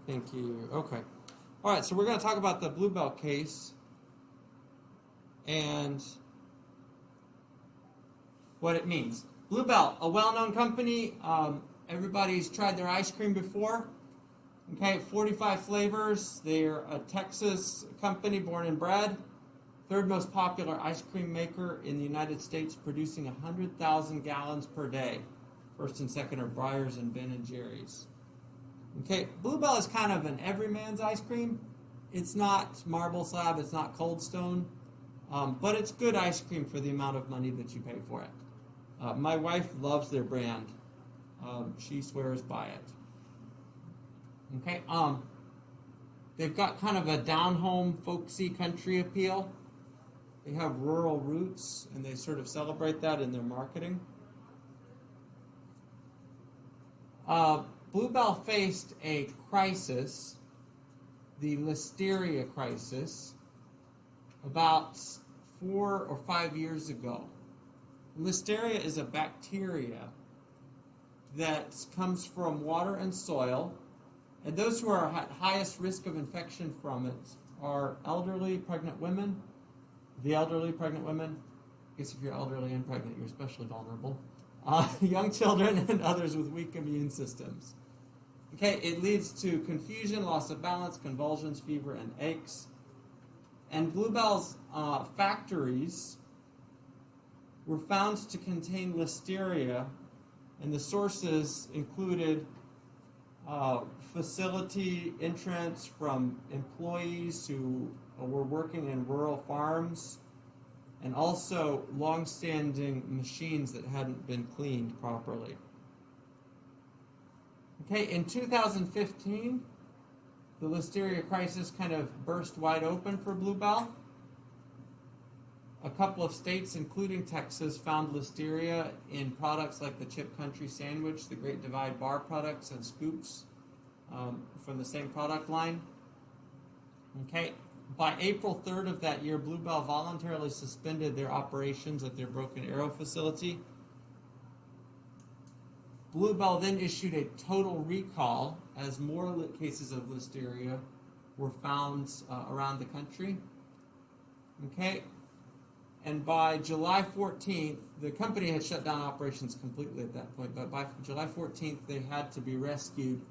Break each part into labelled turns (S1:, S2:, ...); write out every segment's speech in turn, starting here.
S1: Thank you. Okay. All right, so we're going to talk about the Bluebell case and what it means. Bluebell, a well-known company. Everybody's tried their ice cream before. Okay, 45 flavors. They're a Texas company born and bred. Third most popular ice cream maker in the United States, producing 100,000 gallons per day. First and second are Breyers and Ben and Jerry's. Okay, Bluebell is kind of an everyman's ice cream. It's not marble slab, it's not Cold Stone, but it's good ice cream for the amount of money that you pay for it. My wife loves their brand. She swears by it. Okay, they've got kind of a down-home, folksy country appeal. They have rural roots, and they sort of celebrate that in their marketing. Bluebell faced a crisis, the Listeria Crisis, about 4 or 5 years ago. Listeria is a bacteria that comes from water and soil, and those who are at highest risk of infection from it are elderly pregnant women, the elderly pregnant women. I guess if you're elderly and pregnant, you're especially vulnerable. Young children and others with weak immune systems. Okay, it leads to confusion, loss of balance, convulsions, fever, and aches. And Bluebell's factories were found to contain Listeria, and the sources included facility entrance from employees who were working in rural farms, and also long-standing machines that hadn't been cleaned properly. Okay, in 2015, the Listeria crisis kind of burst wide open for Bluebell. A couple of states, including Texas, found Listeria in products like the Chip Country Sandwich, the Great Divide bar products, and Scoops from the same product line. Okay, by April 3rd of that year, Bluebell voluntarily suspended their operations at their Broken Arrow facility. Bluebell then issued a total recall as more cases of Listeria were found around the country. Okay, and by July 14th, the company had shut down operations completely at that point, but by July 14th, they had to be rescued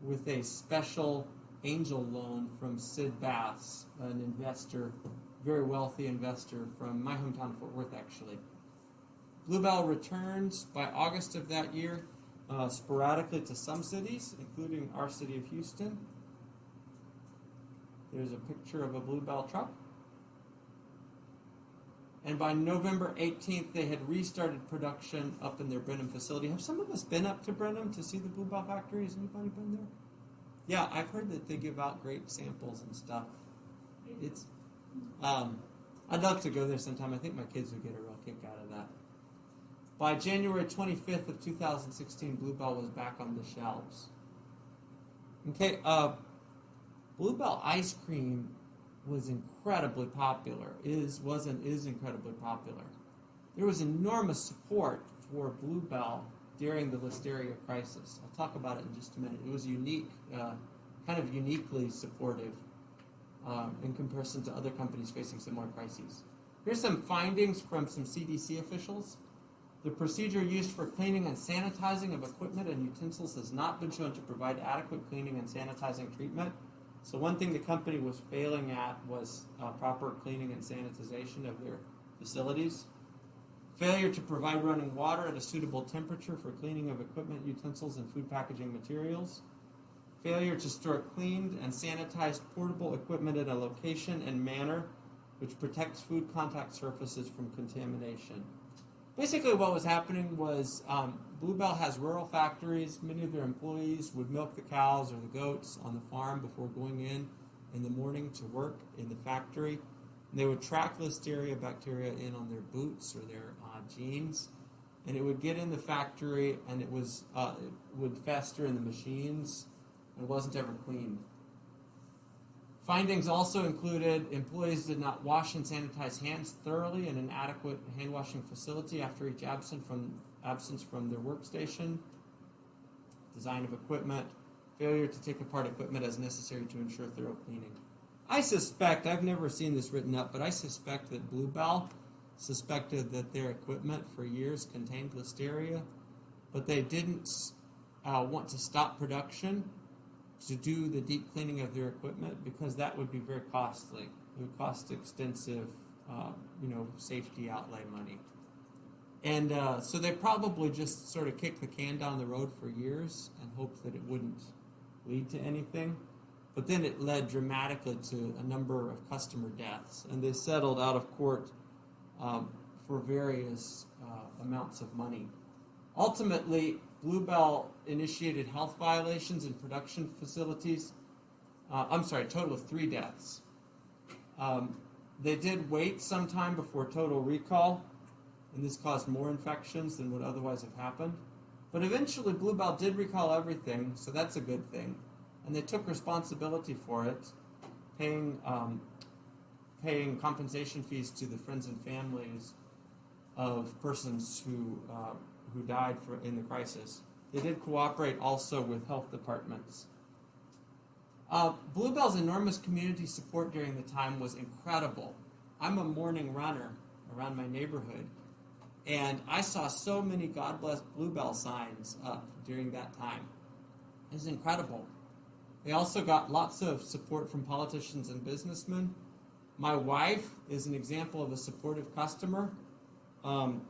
S1: with a special angel loan from Sid Bass, an investor, very wealthy investor from my hometown of Fort Worth, actually. Bluebell returns by August of that year sporadically to some cities, including our city of Houston. There's a picture of a Bluebell truck. And by November 18th, they had restarted production up in their Brenham facility. Have some of us been up to Brenham to see the Bluebell factory? Has anybody been there? Yeah, I've heard that they give out grape samples and stuff. It's, I'd love to go there sometime. I think my kids would get a real kick out of that. By January 25th of 2016, Bluebell was back on the shelves. Okay, Bluebell ice cream was incredibly popular, is incredibly popular. There was enormous support for Bluebell during the Listeria crisis. I'll talk about it in just a minute. It was unique, kind of uniquely supportive in comparison to other companies facing similar crises. Here's some findings from some CDC officials. The procedure used for cleaning and sanitizing of equipment and utensils has not been shown to provide adequate cleaning and sanitizing treatment. So one thing the company was failing at was proper cleaning and sanitization of their facilities. Failure to provide running water at a suitable temperature for cleaning of equipment, utensils, and food packaging materials. Failure to store cleaned and sanitized portable equipment in a location and manner which protects food contact surfaces from contamination. Basically what was happening was Bluebell has rural factories. Many of their employees would milk the cows or the goats on the farm before going in the morning to work in the factory. And they would track Listeria bacteria in on their boots or their jeans, and it would get in the factory and it would fester in the machines. It wasn't ever cleaned. Findings also included employees did not wash and sanitize hands thoroughly in an adequate hand washing facility after each absence from their workstation. Design of equipment failure to take apart equipment as necessary to ensure thorough cleaning. I suspect, I've never seen this written up, but I suspect that Bluebell suspected that their equipment for years contained Listeria, but they didn't want to stop production to do the deep cleaning of their equipment because that would be very costly. It would cost extensive, safety outlay money. And so they probably just sort of kicked the can down the road for years and hoped that it wouldn't lead to anything. But then it led dramatically to a number of customer deaths, and they settled out of court for various amounts of money. Ultimately, Bluebell initiated health violations in production facilities. A total of 3 deaths. They did wait some time before total recall, and this caused more infections than would otherwise have happened. But eventually, Bluebell did recall everything, so that's a good thing. And they took responsibility for it, paying compensation fees to the friends and families of persons who died in the crisis. They did cooperate also with health departments. Bluebell's enormous community support during the time was incredible. I'm a morning runner around my neighborhood, and I saw so many God Bless Bluebell signs up during that time. It was incredible. They also got lots of support from politicians and businessmen. My wife is an example of a supportive customer. When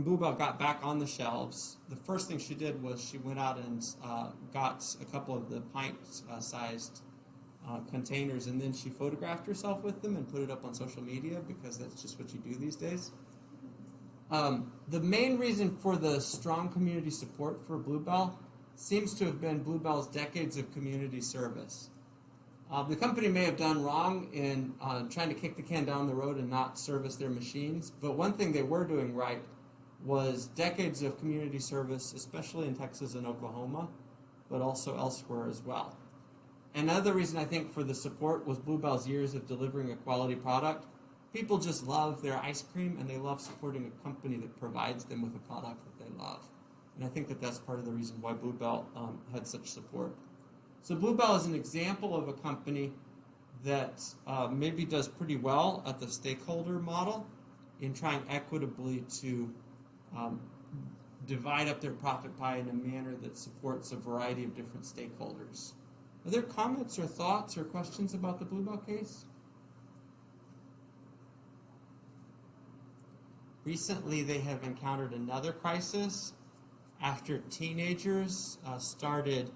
S1: Bluebell got back on the shelves, the first thing she did was she went out and got a couple of the pint-sized containers, and then she photographed herself with them and put it up on social media because that's just what you do these days. The main reason for the strong community support for Bluebell seems to have been Bluebell's decades of community service. The company may have done wrong in trying to kick the can down the road and not service their machines, but one thing they were doing right was decades of community service, especially in Texas and Oklahoma, but also elsewhere as well. Another reason I think for the support was Bluebell's years of delivering a quality product. People just love their ice cream, and they love supporting a company that provides them with a product that they love. And I think that that's part of the reason why Bluebell had such support. So Bluebell is an example of a company that maybe does pretty well at the stakeholder model in trying equitably to divide up their profit pie in a manner that supports a variety of different stakeholders. Are there comments or thoughts or questions about the Bluebell case? Recently, they have encountered another crisis after teenagers started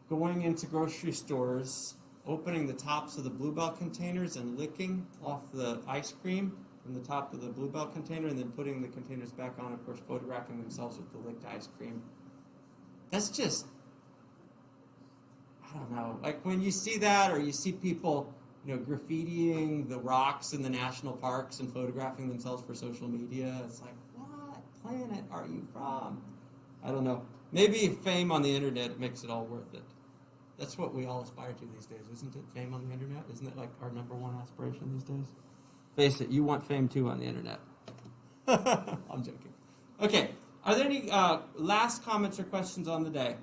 S1: going into grocery stores, opening the tops of the Bluebell containers and licking off the ice cream from the top of the Bluebell container and then putting the containers back on, of course, photographing themselves with the licked ice cream. That's just, I don't know, like when you see that or you see people, graffitiing the rocks in the national parks and photographing themselves for social media, it's like, what planet are you from? I don't know. Maybe fame on the internet makes it all worth it. That's what we all aspire to these days, isn't it? Fame on the internet? Isn't it like our number one aspiration these days? Face it, you want fame too on the internet. I'm joking. Okay, are there any last comments or questions on the day?